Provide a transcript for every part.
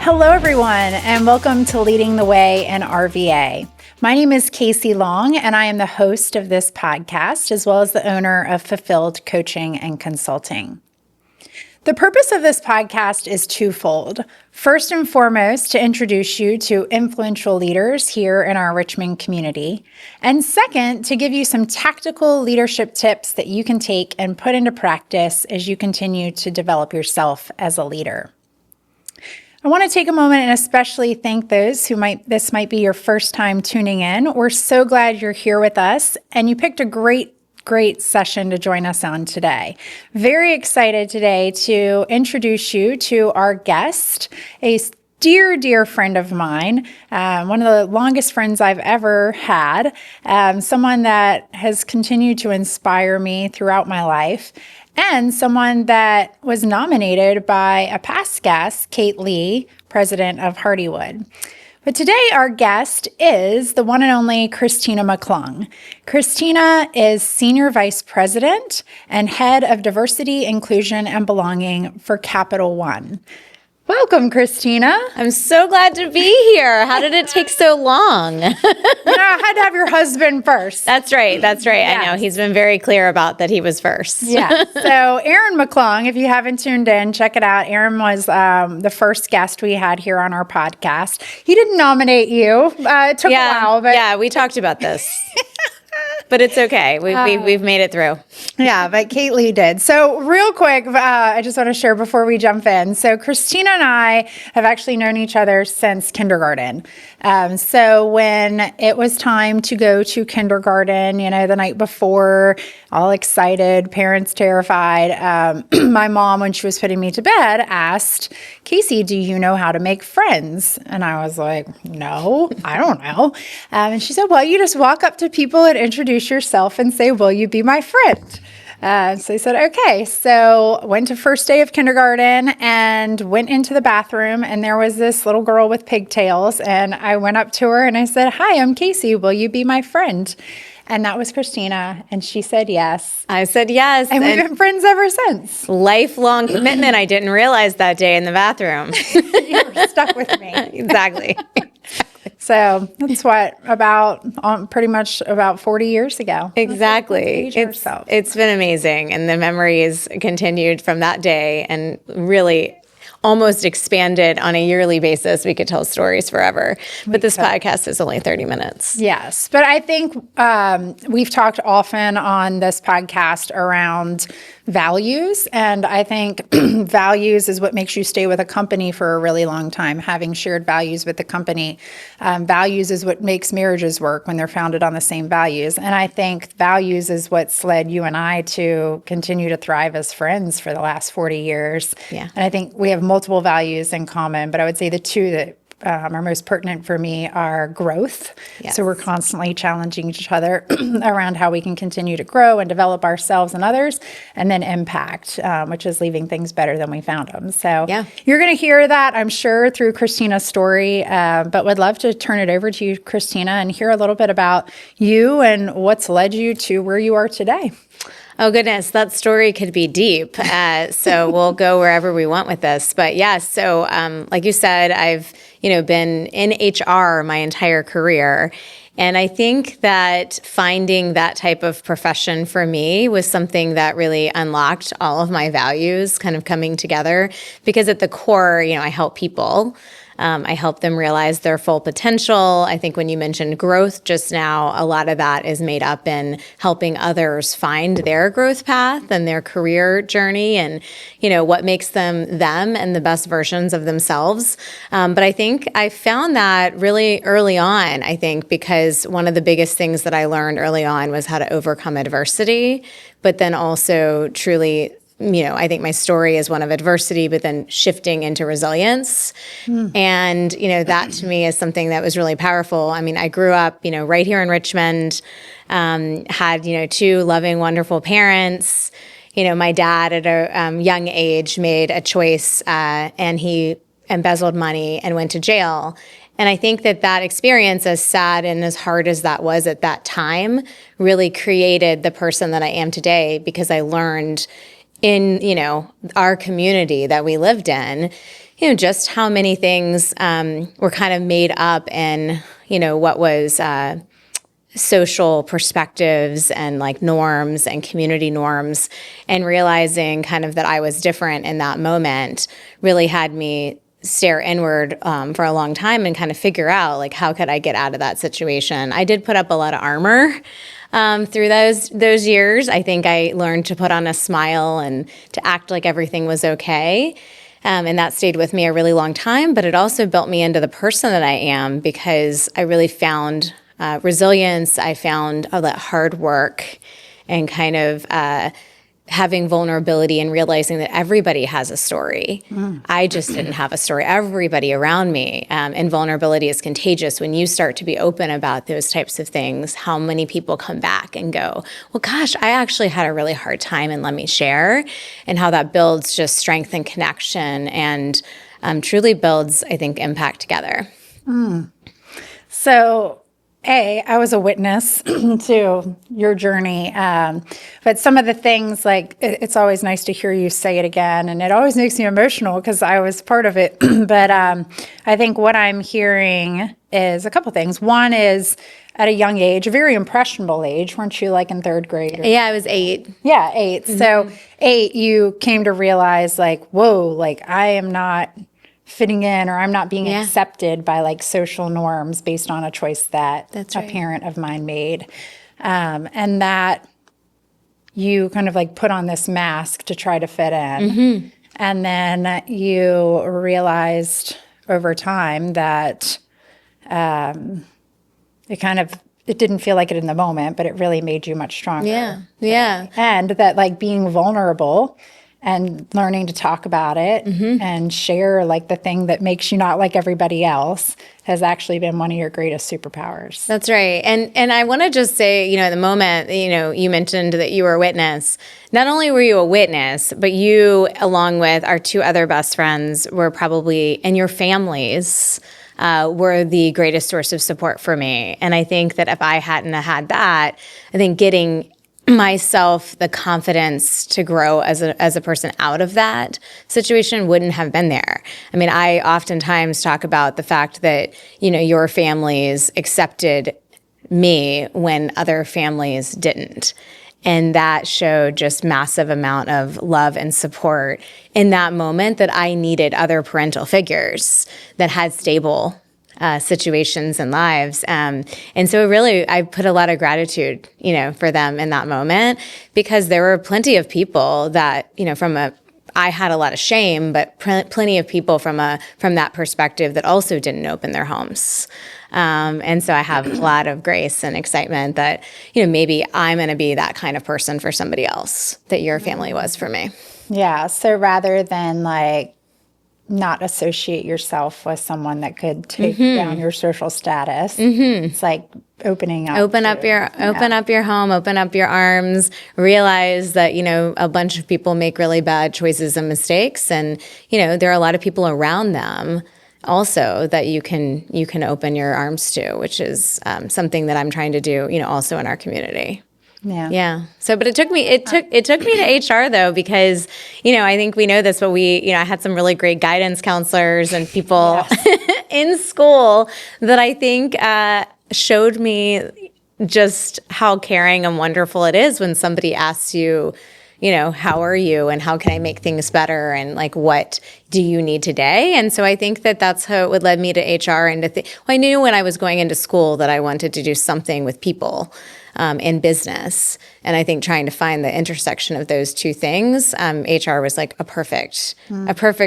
Hello, everyone, and welcome to Leading the Way in RVA. My name is Casey Long, and I am the host of this podcast, as well as the owner of Fulfilled Coaching and Consulting. The purpose of this podcast is twofold. First and foremost, to introduce you to influential leaders here in our Richmond community. And second, to give you some tactical leadership tips that you can take and put into practice as you continue to develop yourself as a leader. I want to take a moment and especially thank those who this might be your first time tuning in. We're so glad you're here with us, and you picked a great session to join us on today. Very excited today to introduce you to our guest, a dear friend of mine, one of the longest friends I've ever had, someone that has continued to inspire me throughout my life, and someone that was nominated by a past guest, Kate Lee, president of Hardywood. But today our guest is the one and only Christina McClung. Christina is Senior Vice President and Head of Diversity, Inclusion, and Belonging for Capital One. Welcome, Christina. I'm so glad to be here. How did it take so long? I had to have your husband first. That's right. Yes. I know. He's been very clear about that he was first. Yeah. So Aaron McClung, if you haven't tuned in, check it out. Aaron was the first guest we had here on our podcast. He didn't nominate you. It took a while. But yeah, we talked about this. But it's okay. We've made it through. Yeah, but Kate Lee did. So real quick, I just want to share before we jump in. So Christina and I have actually known each other since kindergarten. So when it was time to go to kindergarten, the night before, all excited, parents terrified, my mom, when she was putting me to bed, asked, Casey, do you know how to make friends? And I was like, no, I don't know. And she said, well, you just walk up to people and introduce yourself and say, will you be my friend? So I said, okay. So went to first day of kindergarten and went into the bathroom, and there was this little girl with pigtails, and I went up to her and I said, hi, I'm Casey. Will you be my friend? And that was Christina, and she said yes. I said yes. And we've been friends ever since. Lifelong commitment. I didn't realize that day in the bathroom. You were stuck with me. Exactly. So that's pretty much about 40 years ago. Exactly. It's been amazing. And the memories continued from that day and really almost expanded on a yearly basis. We could tell stories forever. But this podcast is only 30 minutes. Yes. But I think we've talked often on this podcast around values. And I think values is what makes you stay with a company for a really long time, having shared values with the company. Values is what makes marriages work when they're founded on the same values. And I think values is what's led you and I to continue to thrive as friends for the last 40 years. Yeah. And I think we have multiple values in common, but I would say the two that are most pertinent for me are growth. Yes. So we're constantly challenging each other around how we can continue to grow and develop ourselves and others, and then impact, which is leaving things better than we found them. So You're going to hear that, I'm sure, through Christina's story, but would love to turn it over to you, Christina, and hear a little bit about you and what's led you to where you are today. Oh, goodness, that story could be deep. So we'll go wherever we want with this. But so like you said, I've been in HR my entire career. And I think that finding that type of profession for me was something that really unlocked all of my values kind of coming together. Because at the core, I help people. I help them realize their full potential. I think when you mentioned growth just now, a lot of that is made up in helping others find their growth path and their career journey and, what makes them and the best versions of themselves. But I think I found that really early on, because one of the biggest things that I learned early on was how to overcome adversity, but then also truly I think my story is one of adversity, but then shifting into resilience. And, that to me is something that was really powerful. I mean, I grew up, right here in Richmond, had, two loving, wonderful parents. My dad at a young age made a choice and he embezzled money and went to jail. And I think that experience, as sad and as hard as that was at that time, really created the person that I am today, because I learned in, our community that we lived in, just how many things were kind of made up in, what was social perspectives and like norms and community norms, and realizing kind of that I was different in that moment really had me stare inward for a long time and kind of figure out like how could I get out of that situation. I did put up a lot of armor through those years. I think I learned to put on a smile and to act like everything was okay. And that stayed with me a really long time, but it also built me into the person that I am, because I really found resilience. I found all that hard work and kind of having vulnerability and realizing that everybody has a story. I just didn't have a story. Everybody around me. And vulnerability is contagious. When you start to be open about those types of things, how many people come back and go, well, gosh, I actually had a really hard time and let me share, and how that builds just strength and connection and truly builds, I think, impact together. So, I was a witness to your journey, but some of the things, like, it's always nice to hear you say it again, and it always makes me emotional because I was part of it. But I think what I'm hearing is a couple things. One is, at a young age, a very impressionable age, weren't you like in third grade? Yeah, I was 8. Yeah, 8. Mm-hmm. So 8, you came to realize like, whoa, like I am not fitting in, or I'm not being accepted by like social norms based on a choice that a parent of mine made. And that you kind of like put on this mask to try to fit in. Mm-hmm. And then you realized over time that it didn't feel like it in the moment, but it really made you much stronger. Yeah. And that like being vulnerable and learning to talk about it and share like the thing that makes you not like everybody else has actually been one of your greatest superpowers. That's right. And I want to just say, at the moment, you mentioned that you were a witness. Not only were you a witness, but you, along with our 2 other best friends, were probably, and your families, were the greatest source of support for me. And I think that if I hadn't had that, I think getting myself the confidence to grow as a person out of that situation wouldn't have been there. I mean, I oftentimes talk about the fact that, your families accepted me when other families didn't. And that showed just massive amount of love and support in that moment that I needed other parental figures that had stable situations and lives. And so really, I put a lot of gratitude, for them in that moment, because there were plenty of people that, I had a lot of shame, but plenty of people from that perspective that also didn't open their homes. And so I have a lot of grace and excitement that, maybe I'm going to be that kind of person for somebody else that your family was for me. Yeah. So rather than like not associate yourself with someone that could take down your social status, it's like opening up. Open up your home, open up your arms, realize that, a bunch of people make really bad choices and mistakes. And, there are a lot of people around them also that you can open your arms to, which is something that I'm trying to do, also in our community. Yeah. So, but it took me to HR though, because, I think we know this, but I had some really great guidance counselors and people in school that I think showed me just how caring and wonderful it is when somebody asks you, how are you and how can I make things better and like, what do you need today? And so I think that that's how it would lead me to HR and I knew when I was going into school that I wanted to do something with people in business. And I think trying to find the intersection of those 2 things, HR was like a perfect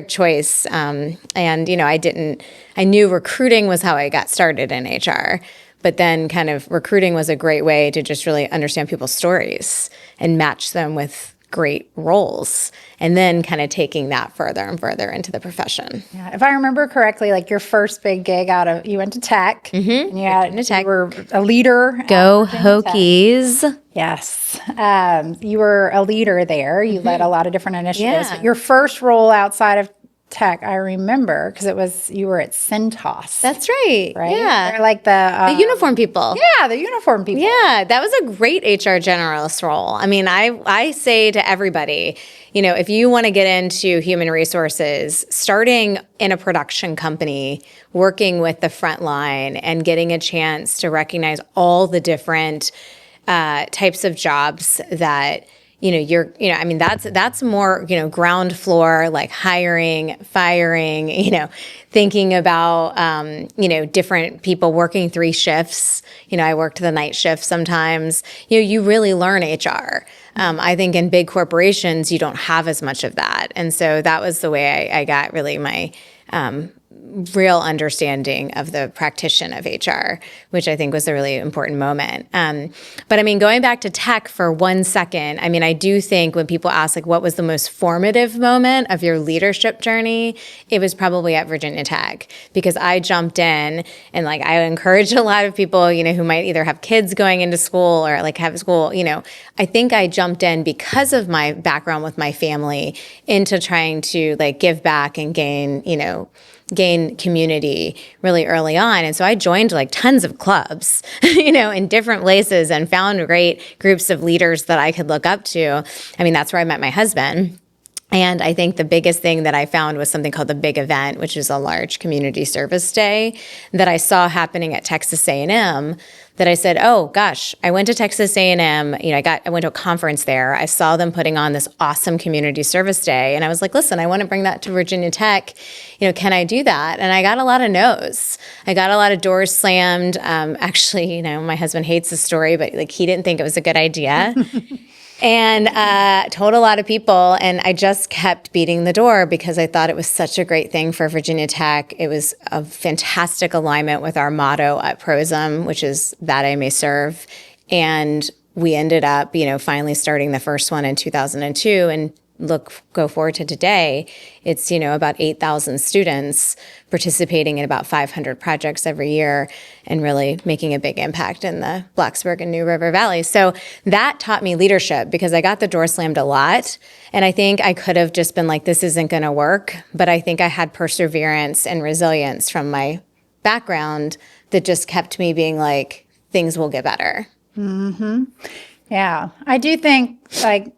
choice. And, I knew recruiting was how I got started in HR. But then kind of recruiting was a great way to just really understand people's stories and match them with great roles, and then kind of taking that further and further into the profession. Yeah, if I remember correctly, like your first big gig you went to tech, and you were a leader. Go Hokies. Yes. You were a leader there. You led a lot of different initiatives. But your first role outside of tech, I remember, because you were at Centos. That's right. Right? Yeah. They're like the uniform people. Yeah, the uniform people. Yeah, that was a great HR generalist role. I mean, I say to everybody, if you want to get into human resources, starting in a production company, working with the front line and getting a chance to recognize all the different types of jobs that that's more, ground floor, like hiring, firing, thinking about, different people working 3 shifts. I worked the night shift sometimes. You really learn HR. I think in big corporations, you don't have as much of that. And so that was the way I got really my real understanding of the practitioner of HR, which I think was a really important moment. But I mean, going back to tech for 1 second, I mean, I do think when people ask, like, what was the most formative moment of your leadership journey, it was probably at Virginia Tech, because I jumped in and, like, I encourage a lot of people, who might either have kids going into school or like have school, I think I jumped in because of my background with my family into trying to, like, give back and gain community really early on. And so I joined like tons of clubs, in different places, and found great groups of leaders that I could look up to. I mean, that's where I met my husband. And I think the biggest thing that I found was something called the Big Event, which is a large community service day that I saw happening at Texas A&M, that I said, oh gosh, I went to Texas A&M, I went to a conference there. I saw them putting on this awesome community service day. And I was like, listen, I want to bring that to Virginia Tech. Can I do that? And I got a lot of no's. I got a lot of doors slammed. Actually, my husband hates the story, but like he didn't think it was a good idea. And told a lot of people, and I just kept beating the door because I thought it was such a great thing for Virginia Tech. It was a fantastic alignment with our motto at PROSM, which is that I may serve. And we ended up, finally starting the first one in 2002, and go forward to today, it's, about 8,000 students participating in about 500 projects every year and really making a big impact in the Blacksburg and New River Valley. So that taught me leadership because I got the door slammed a lot. And I think I could have just been like, this isn't going to work. But I think I had perseverance and resilience from my background that just kept me being like, things will get better. Mm-hmm. Yeah. I do think like,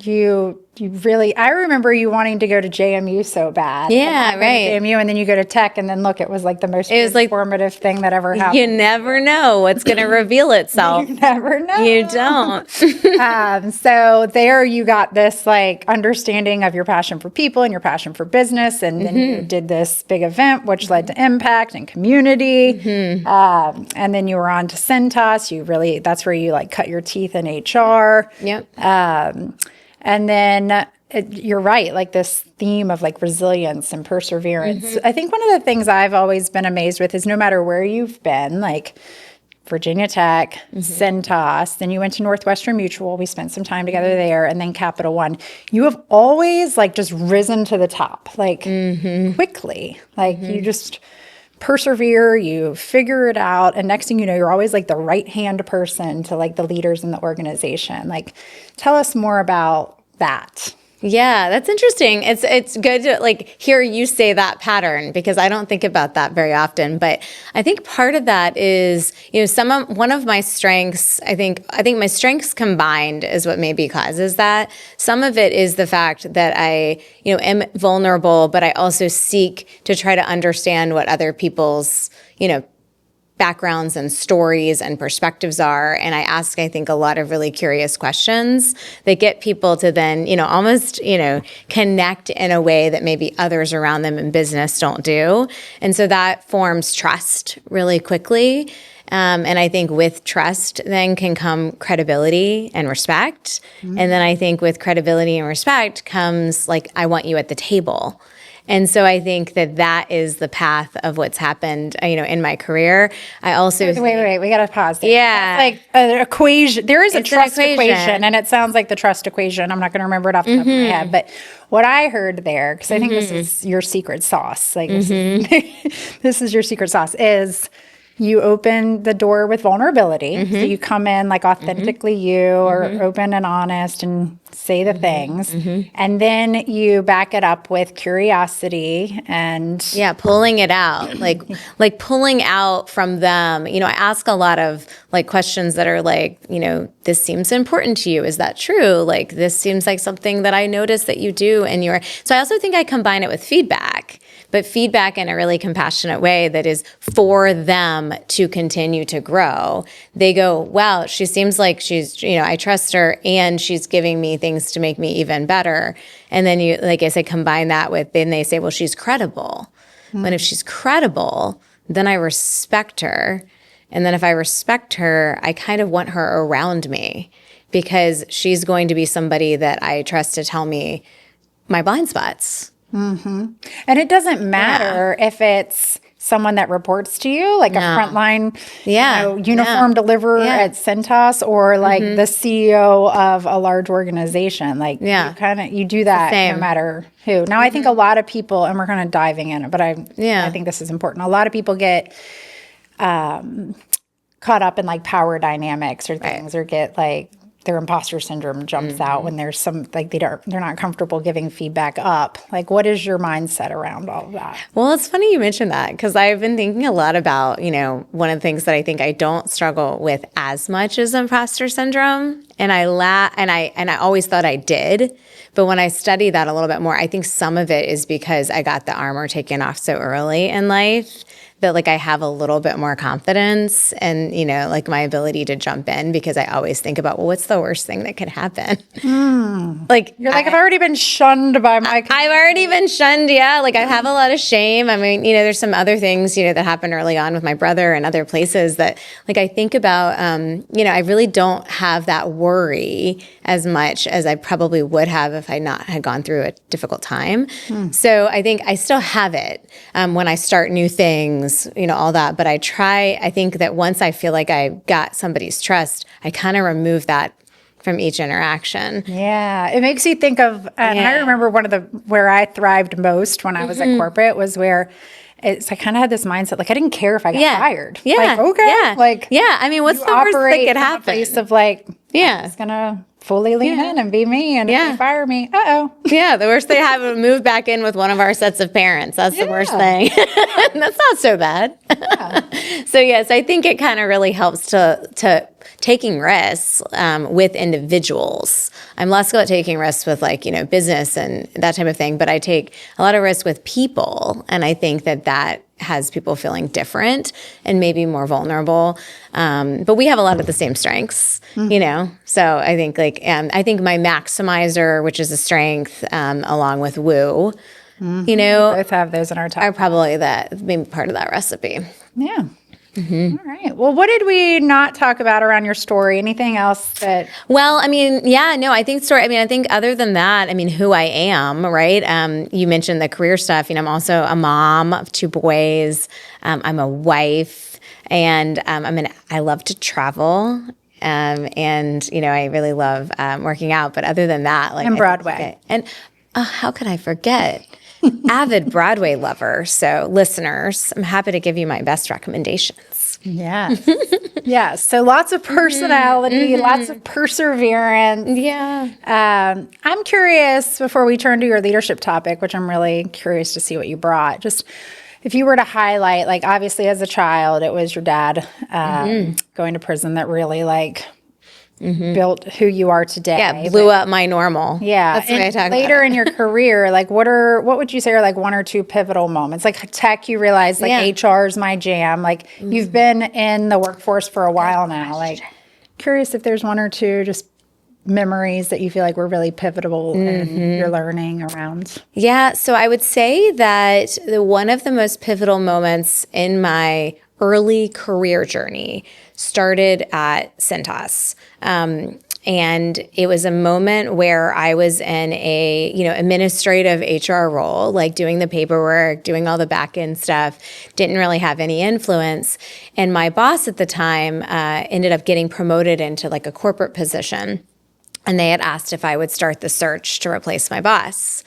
you really, I remember you wanting to go to JMU so bad. Yeah, right. JMU, and then you go to tech, and then look, it was like the most transformative thing that ever happened. You never know what's going to reveal itself. You never know. You don't. So there you got this like understanding of your passion for people and your passion for business, and then you did this big event, which led to impact and community. And then you were on to Centos. That's where you like cut your teeth in HR. Yep. And then you're right, like this theme of like resilience and perseverance. I think one of the things I've always been amazed with is no matter where you've been, like Virginia Tech, Centos, then you went to Northwestern Mutual. We spent some time together there, and then Capital One. You have always like just risen to the top, like quickly. Like you just persevere, you figure it out, and next thing you know, you're always like the right-hand person to like the leaders in the organization. Like, tell us more about that. Yeah, that's interesting. It's good to like hear you say that pattern because I don't think about that very often. But I think part of that is, one of my strengths, I think my strengths combined is what maybe causes that. Some of it is the fact that I, am vulnerable, but I also seek to try to understand what other people's, backgrounds and stories and perspectives are. And I ask, I think, a lot of really curious questions that get people to then, almost, connect in a way that maybe others around them in business don't do. And so that forms trust really quickly. And I think with trust then can come credibility and respect. And then I think with credibility and respect comes like, I want you at the table. And so I think that is the path of what's happened, in my career. I also wait, we got to pause there. Yeah. That's like an equation. There is a trust equation, and it sounds like the trust equation. I'm not going to remember it off the top of my head, but what I heard there, because I think this is your secret sauce, like this is your secret sauce, is you open the door with vulnerability. So you come in like authentically you or open and honest and say the things, and then you back it up with curiosity and pulling it out, like pulling out from them. I ask a lot of like questions that are like, this seems important to you. Is that true? Like, this seems like something that I notice that you do, and so I also think I combine it with feedback. But feedback in a really compassionate way that is for them to continue to grow. They go, wow, she seems like she's, I trust her and she's giving me things to make me even better. And then you, like I said, combine that with, then they say, well, she's credible. But if she's credible, then I respect her. And then if I respect her, I kind of want her around me because she's going to be somebody that I trust to tell me my blind spots. And it doesn't matter if it's someone that reports to you, like a frontline uniform deliverer at Cintas, or like the CEO of a large organization. Like you do that no matter who. Now I think a lot of people, and we're kind of diving in it, but I think this is important. A lot of people get caught up in like power dynamics or things, or get like their imposter syndrome jumps out when there's some, like they're not comfortable giving feedback up. Like, what is your mindset around all of that? Well, it's funny you mentioned that because I've been thinking a lot about, one of the things that I think I don't struggle with as much as imposter syndrome. And I always thought I did. But when I study that a little bit more, I think some of it is because I got the armor taken off so early in life that like I have a little bit more confidence and, like my ability to jump in because I always think about, well, what's the worst thing that could happen? Like you're like, I've already been shunned by my I've already been shunned, Like I have a lot of shame. I mean, there's some other things, that happened early on with my brother and other places that like I think about, I really don't have that worry as much as I probably would have if I not had gone through a difficult time. So I think I still have it when I start new things, all that. But I think that once I feel like I got somebody's trust, I kind of remove that from each interaction. Yeah. It makes you think of, and I remember where I thrived most when I was at corporate was where I kind of had this mindset, like I didn't care if I got fired. Yeah. Like, okay. Yeah. Like, I mean, what's the worst that could happen? Place of like, I'm just going to fully lean in and be me. And if they fire me, Yeah, the worst they have is move back in with one of our sets of parents. That's the worst thing. That's not so bad. So yes, I think it kind of really helps to taking risks with individuals. I'm less good at taking risks with like, business and that type of thing, but I take a lot of risks with people. And I think that has people feeling different and maybe more vulnerable. But we have a lot of the same strengths, So I think I think my maximizer, which is a strength, along with woo, we both have those in our top. Are probably maybe part of that recipe. Yeah. All right. Well, what did we not talk about around your story? Anything else that? Well, I mean, I think other than that, who I am, right? You mentioned the career stuff. I'm also a mom of 2 boys. I'm a wife, and I love to travel. And I really love working out. But other than that, like and Broadway, how could I forget? Avid Broadway lover. So listeners, I'm happy to give you my best recommendations. Yeah. Yeah. So lots of personality, lots of perseverance. Yeah. I'm curious, before we turn to your leadership topic, which I'm really curious to see what you brought, just if you were to highlight, like obviously as a child, it was your dad going to prison that really built who you are today. Yeah, blew up my normal. Yeah. That's what I talk later about. In your career, like what would you say are like 1 or 2 pivotal moments? Like tech, you realize like HR is my jam. Like you've been in the workforce for a while now. Like curious if there's 1 or 2 just memories that you feel like were really pivotal in your learning around. Yeah. So I would say that one of the most pivotal moments in my early career journey started at Cintas. And it was a moment where I was in a, administrative HR role, like doing the paperwork, doing all the back end stuff, didn't really have any influence. And my boss at the time ended up getting promoted into like a corporate position. And they had asked if I would start the search to replace my boss.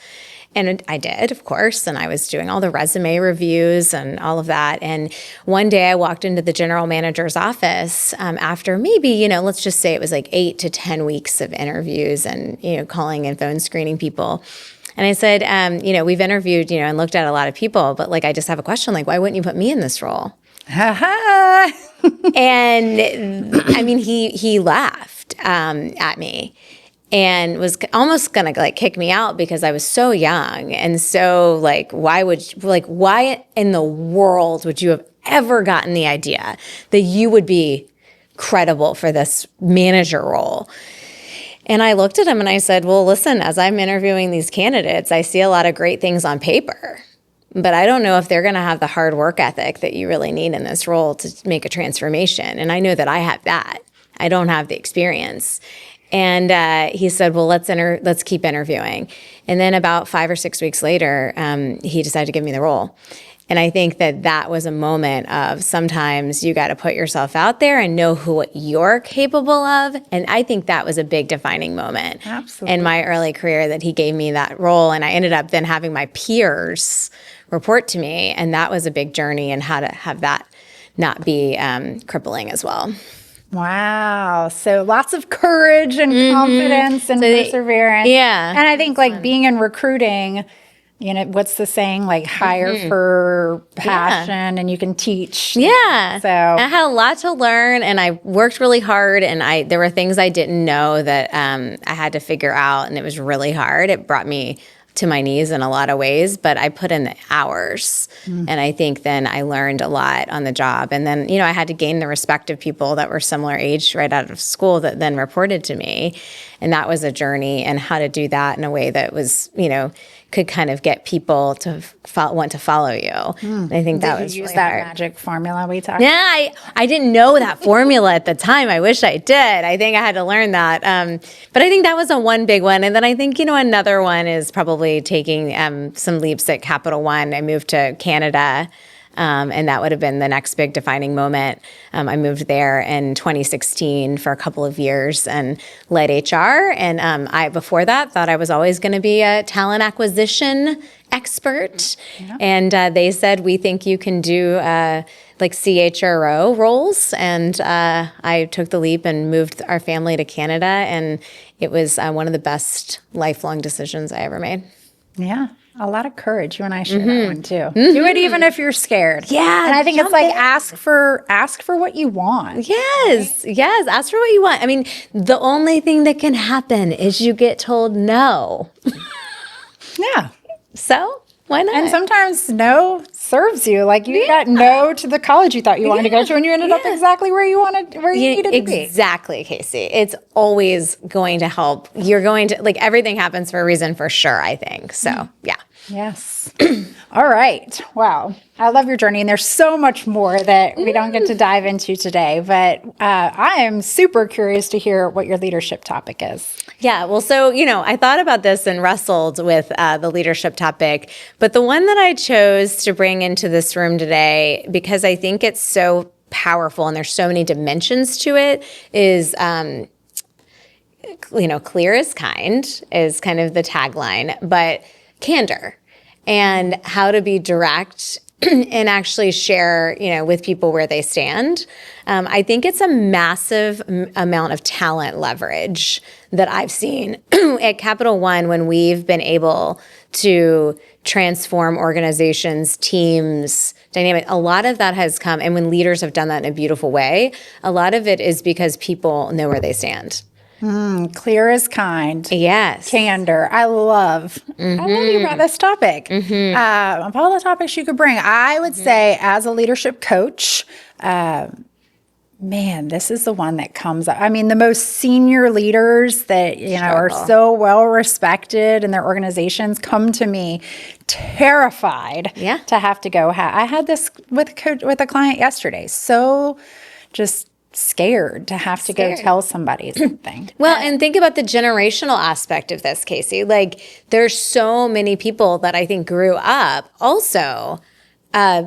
And I did, of course, and I was doing all the resume reviews and all of that. And one day I walked into the general manager's office after maybe, let's just say it was like 8 to 10 weeks of interviews and, calling and phone screening people. And I said, we've interviewed, and looked at a lot of people, but like, I just have a question, like, why wouldn't you put me in this role? And I mean, he laughed at me and was almost gonna like kick me out because I was so young. And so like, why in the world would you have ever gotten the idea that you would be credible for this manager role? And I looked at him and I said, well, listen, as I'm interviewing these candidates, I see a lot of great things on paper, but I don't know if they're going to have the hard work ethic that you really need in this role to make a transformation. And I know that I have that. I don't have the experience. And he said, well, let's keep interviewing. And then about 5 or 6 weeks later, he decided to give me the role. And I think that was a moment of sometimes you got to put yourself out there and know what you're capable of. And I think that was a big defining moment in my early career that he gave me that role. And I ended up then having my peers report to me. And that was a big journey in how to have that not be crippling as well. Wow. So lots of courage and confidence and perseverance. Yeah. And I think like being in recruiting, what's the saying? Like hire for passion and you can teach. Yeah. So I had a lot to learn and I worked really hard and there were things I didn't know that I had to figure out and it was really hard. It brought me to my knees in a lot of ways, but I put in the hours. And I think then I learned a lot on the job. And then, I had to gain the respect of people that were similar age right out of school that then reported to me. And that was a journey and how to do that in a way that was, could kind of get people to want to follow you. And I think that was use really that hard. magic formula we talked Yeah, I didn't know that formula at the time. I wish I did. I think I had to learn that. But I think that was one big one. And then I think, another one is probably taking some leaps at Capital One. I moved to Canada. And that would have been the next big defining moment. I moved there in 2016 for a couple of years and led HR. And I, before that, thought I was always going to be a talent acquisition expert. Yeah. And they said, we think you can do like CHRO roles. And I took the leap and moved our family to Canada. And it was one of the best lifelong decisions I ever made. Yeah. A lot of courage. You and I share that one too. Do it even if you're scared. Yeah. And I think it's like ask for what you want. Yes. Right? Yes. Ask for what you want. I mean, the only thing that can happen is you get told no. Yeah. So why not? And sometimes no serves you. Like you got no to the college you thought you wanted to go to and you ended up exactly where you needed to be. Exactly, Casey. It's always going to help. You're going to, like, everything happens for a reason for sure, I think. So, yeah. Yes. All right. Wow. I love your journey. And there's so much more that we don't get to dive into today. But I am super curious to hear what your leadership topic is. Yeah. Well, so, I thought about this and wrestled with the leadership topic. But the one that I chose to bring into this room today, because I think it's so powerful and there's so many dimensions to it, is clear is kind is kind of the tagline, but candor and how to be direct and actually share, with people where they stand. I think it's a massive amount of talent leverage that I've seen at Capital One when we've been able to transform organizations, teams, dynamic. A lot of that has come, and when leaders have done that in a beautiful way, a lot of it is because people know where they stand. Clear as kind. Yes. Candor. I love you brought this topic. Of all the topics you could bring, I would say as a leadership coach, this is the one that comes up. I mean, the most senior leaders that, are so well respected in their organizations come to me terrified to have to go. I had this with a client yesterday. So just scared to have to go tell somebody something. Well, and think about the generational aspect of this, Casey. Like, there's so many people that I think grew up also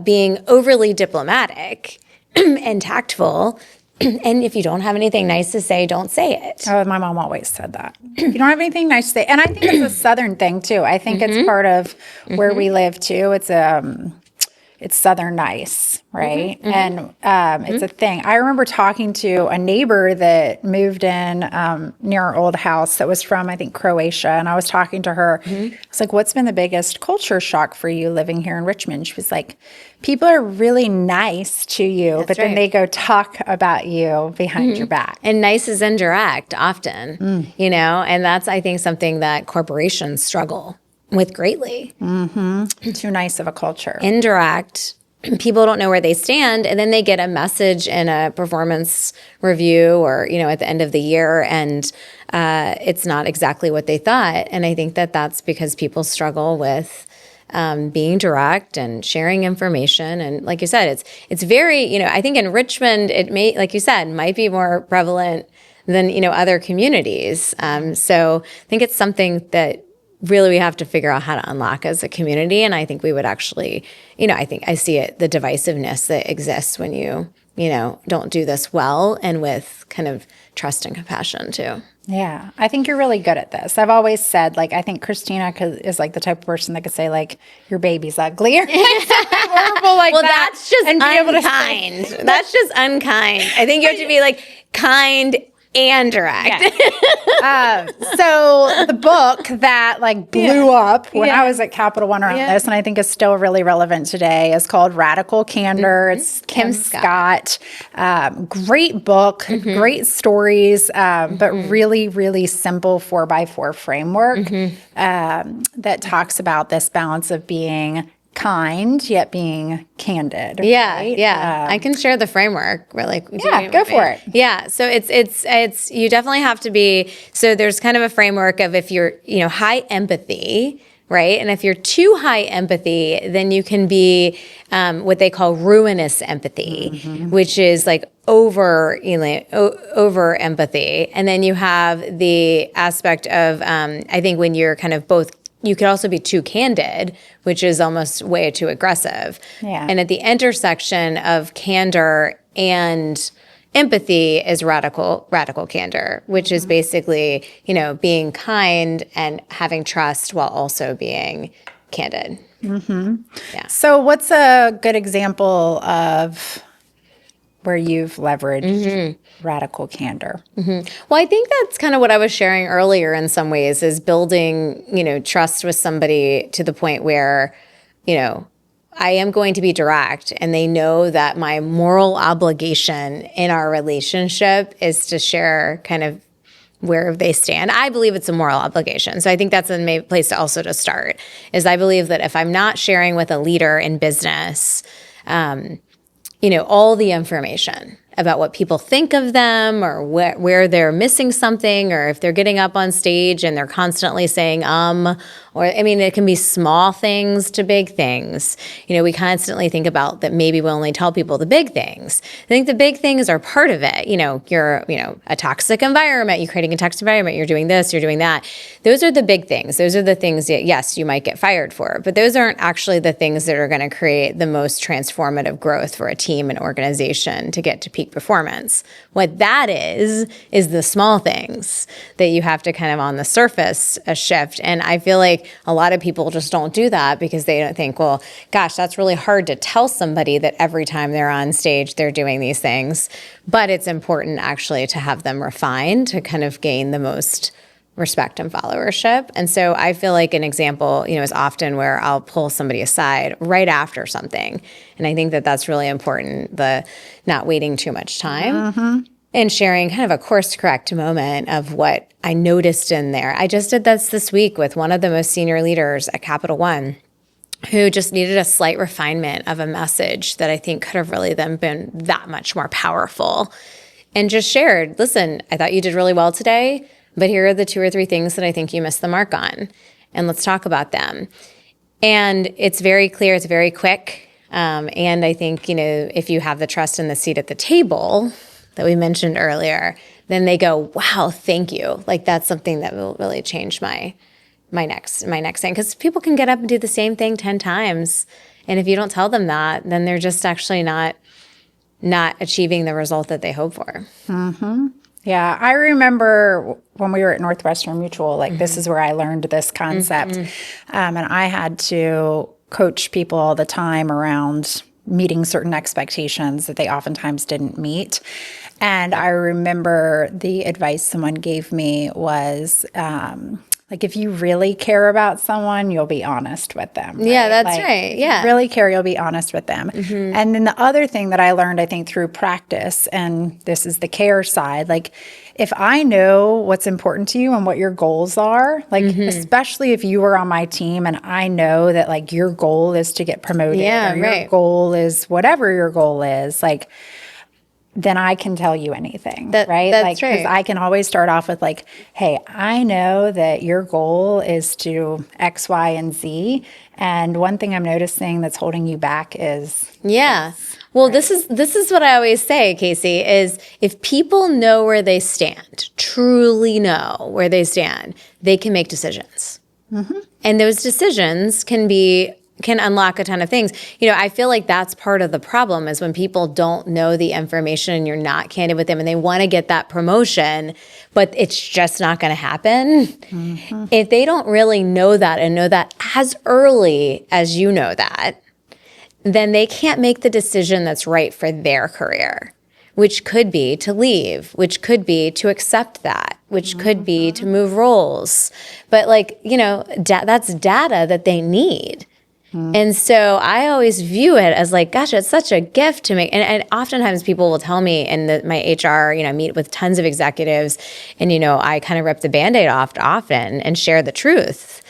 being overly diplomatic and tactful And if you don't have anything nice to say, don't say it. Oh, my mom always said that. If you don't have anything nice to say. And I think it's a Southern thing too. I think it's part of where we live too. It's Southern nice, right? And it's a thing. I remember talking to a neighbor that moved in near our old house that was from, I think, Croatia. And I was talking to her. I was like, what's been the biggest culture shock for you living here in Richmond? She was like, people are really nice to you, but then they go talk about you behind your back. And nice is indirect often, you know, and that's, I think, something that corporations struggle with greatly. Too nice of a culture. Indirect, people don't know where they stand, and then they get a message in a performance review or, you know, at the end of the year, and it's not exactly what they thought. And I think that that's because people struggle with being direct and sharing information. And like you said, it's very, you know, I think in Richmond, it may, like you said, might be more prevalent than, you know, other communities. So I think it's something that really we have to figure out how to unlock as a community. And I think we would actually, you know, I think I see it, the divisiveness that exists when you know, don't do this well and with kind of trust and compassion too. Yeah, I think you're really good at this. I've always said, like, I think Christina is like the type of person that could say, like, your baby's ugly or something horrible like well, that. that's just and be able to unkind. That's just unkind. I think you have to be like kind and direct. So the book that like blew up when I was at Capital One around this, and I think is still really relevant today, is called Radical Candor. It's Kim Scott. Great book, great stories, but really, really simple 4x4 framework that talks about this balance of being kind yet being candid. Yeah, right? yeah. I can share the framework really. Yeah, go for it. Yeah, so it's you definitely have to be. So there's kind of a framework of if you're, you know, high empathy, right? And if you're too high empathy, then you can be what they call ruinous empathy, which is like over empathy. And then you have the aspect of I think when you're kind of both. You could also be too candid, which is almost way too aggressive. Yeah. And at the intersection of candor and empathy is radical candor, which is basically, you know, being kind and having trust while also being candid. Yeah. So what's a good example of where you've leveraged radical candor? Well, I think that's kind of what I was sharing earlier in some ways, is building, you know, trust with somebody to the point where, you know, I am going to be direct and they know that my moral obligation in our relationship is to share kind of where they stand. I believe it's a moral obligation. So I think that's a place to also to start, is I believe that if I'm not sharing with a leader in business, you know, all the information about what people think of them or where they're missing something, or if they're getting up on stage and they're constantly saying, or, I mean, it can be small things to big things. You know, we constantly think about that maybe we only tell people the big things. I think the big things are part of it. You know, you're, you know, a toxic environment, you're creating a toxic environment, you're doing this, you're doing that. Those are the big things. Those are the things that, yes, you might get fired for, but those aren't actually the things that are going to create the most transformative growth for a team and organization to get to peak performance. What that is the small things that you have to kind of on the surface shift. And I feel like a lot of people just don't do that because they don't think, well, gosh, that's really hard to tell somebody that every time they're on stage, they're doing these things. But it's important actually to have them refined to kind of gain the most respect and followership. And so I feel like an example, you know, is often where I'll pull somebody aside right after something. And I think that that's really important, the not waiting too much time. And sharing kind of a course correct moment of what I noticed in there. I just did this week with one of the most senior leaders at Capital One who just needed a slight refinement of a message that I think could have really then been that much more powerful. And just shared, listen, I thought you did really well today, but here are the 2 or 3 things that I think you missed the mark on. And let's talk about them. And it's very clear, it's very quick. And I think, you know, if you have the trust and the seat at the table that we mentioned earlier, then they go, wow, thank you. Like that's something that will really change my next thing. Because people can get up and do the same thing 10 times. And if you don't tell them that, then they're just actually not not achieving the result that they hope for. Yeah, I remember when we were at Northwestern Mutual, like this is where I learned this concept. And I had to coach people all the time around meeting certain expectations that they oftentimes didn't meet. And I remember the advice someone gave me was, like, if you really care about someone, you'll be honest with them. Right? Yeah, that's like, right. If Yeah. you really care, you'll be honest with them. And then the other thing that I learned, I think, through practice, and this is the care side, like, if I know what's important to you and what your goals are, like, especially if you were on my team and I know that, like, your goal is to get promoted or your goal is whatever your goal is, like, then I can tell you anything, right? That's like, right. because I can always start off with like, hey, I know that your goal is to X, Y, and Z. And one thing I'm noticing that's holding you back is Well, this is what I always say, Casey, is if people know where they stand, truly know where they stand, they can make decisions. And those decisions can unlock a ton of things. You know, I feel like that's part of the problem is when people don't know the information and you're not candid with them and they want to get that promotion, but it's just not going to happen. If they don't really know that and know that as early as you know that, then they can't make the decision that's right for their career, which could be to leave, which could be to accept that, which could be to move roles. But like, you know, that's data that they need. And so I always view it as like, gosh, it's such a gift to make. And oftentimes people will tell me in my HR, you know, I meet with tons of executives and, you know, I kind of rip the Band-Aid off often and share the truth.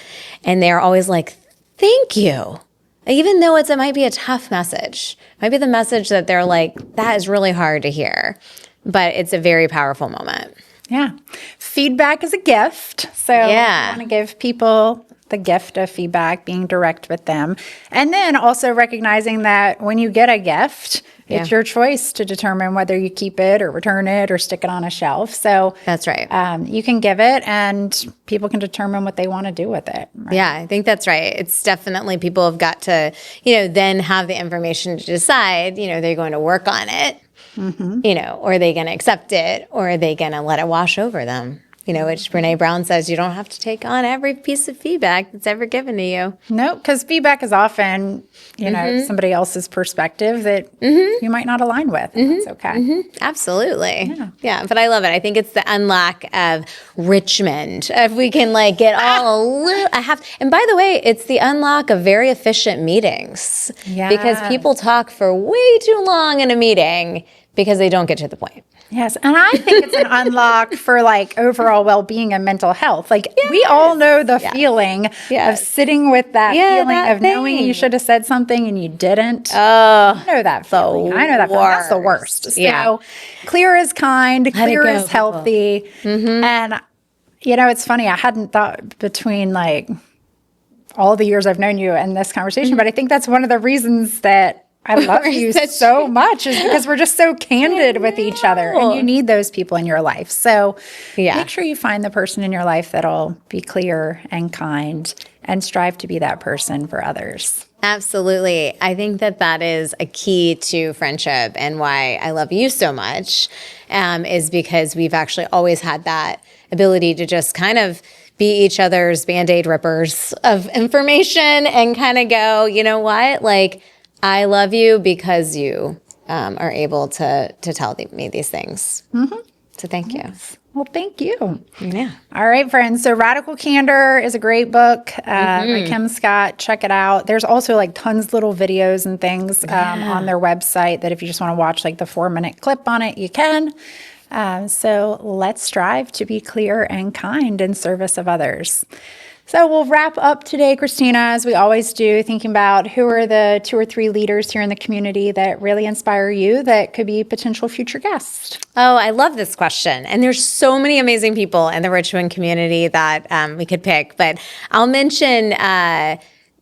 And they're always like, thank you. Even though it might be a tough message, might be the message that they're like, that is really hard to hear, but it's a very powerful moment. Yeah. Feedback is a gift. So you want to give people the gift of feedback, being direct with them. And then also recognizing that when you get a gift, it's your choice to determine whether you keep it or return it or stick it on a shelf. So that's right. You can give it and people can determine what they want to do with it. Right? Yeah, I think that's right. It's definitely people have got to, you know, then have the information to decide, you know, they're going to work on it, you know, or are they going to accept it or are they going to let it wash over them? You know, which Brene Brown says you don't have to take on every piece of feedback that's ever given to you. No, because feedback is often, you know, somebody else's perspective that you might not align with. And that's okay. Absolutely. Yeah, but I love it. I think it's the unlock of Richmond. If we can like get all a little, and by the way, it's the unlock of very efficient meetings. Yeah. Because people talk for way too long in a meeting because they don't get to the point. Yes, and I think it's an unlock for like overall well-being and mental health. Like we all know the feeling of sitting with that feeling of knowing you should have said something and you didn't. I know that feeling. I know that feeling. That's the worst. So clear is kind, clear is healthy. And you know, it's funny, I hadn't thought between like all the years I've known you and this conversation, but I think that's one of the reasons that I love you so much is because we're just so candid with each other and you need those people in your life. So make sure you find the person in your life that'll be clear and kind and strive to be that person for others. Absolutely. I think that is a key to friendship and why I love you so much is because we've actually always had that ability to just kind of be each other's Band-Aid rippers of information and kind of go, you know what, like, I love you because you are able to tell me these things. So thank you. Well, thank you. Yeah. All right, friends. So Radical Candor is a great book by Kim Scott. Check it out. There's also like tons little videos and things on their website that if you just want to watch like the 4-minute clip on it, you can. So let's strive to be clear and kind in service of others. So we'll wrap up today, Christina, as we always do, thinking about who are the 2 or 3 leaders here in the community that really inspire you that could be potential future guests. Oh, I love this question. And there's so many amazing people in the Richmond community that we could pick. But I'll mention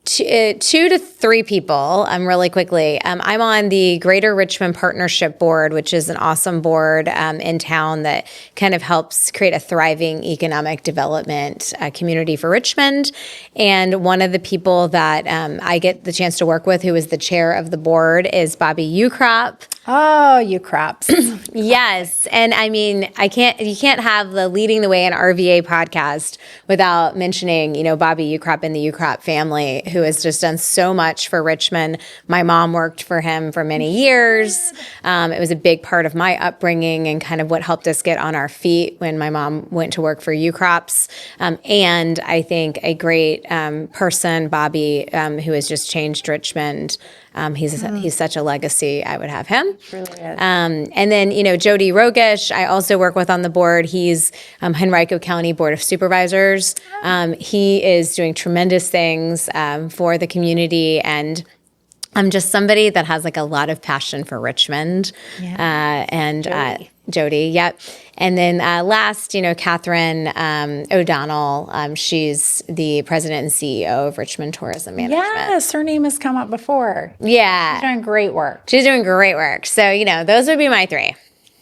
2 to 3 people really quickly. I'm on the Greater Richmond Partnership Board, which is an awesome board in town that kind of helps create a thriving economic development community for Richmond. And one of the people that I get the chance to work with, who is the chair of the board, is Bobby Ukrop. Oh, you crops. Yes. And I mean, you can't have the Leading the Way in RVA podcast without mentioning, Bobby Ukrop and the Ukrop family, who has just done so much for Richmond. My mom worked for him for many years. It was a big part of my upbringing and kind of what helped us get on our feet when my mom went to work for Ukrops. And I think a great person, Bobby, who has just changed Richmond. He's such a legacy. I would have him. Really is. And then, Jody Rogish, I also work with on the board. He's Henrico County Board of Supervisors. He is doing tremendous things for the community, and I'm just somebody that has like a lot of passion for Richmond. Yeah. Jody, yep. And then last, Catherine O'Donnell, she's the president and CEO of Richmond Tourism Management. Yes, her name has come up before. Yeah. She's doing great work. She's doing great work. So, those would be my three.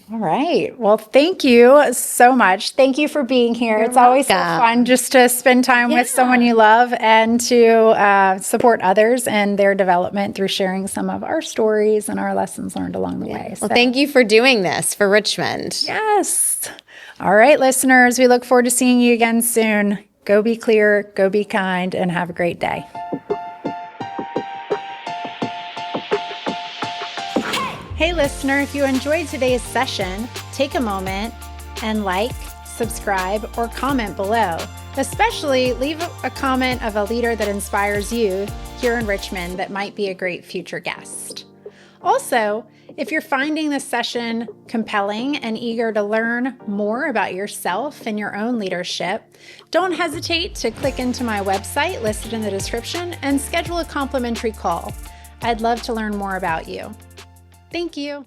All right. Well, thank you so much. Thank you for being here. It's always so fun just to spend time with someone you love and to support others and their development through sharing some of our stories and our lessons learned along the way. Well, thank you for doing this for Richmond. Yes. All right, listeners, we look forward to seeing you again soon. Go be clear, go be kind, and have a great day. Hey, listener, if you enjoyed today's session, take a moment and like, subscribe, or comment below. Especially leave a comment of a leader that inspires you here in Richmond that might be a great future guest. Also, if you're finding this session compelling and eager to learn more about yourself and your own leadership, don't hesitate to click into my website listed in the description and schedule a complimentary call. I'd love to learn more about you. Thank you.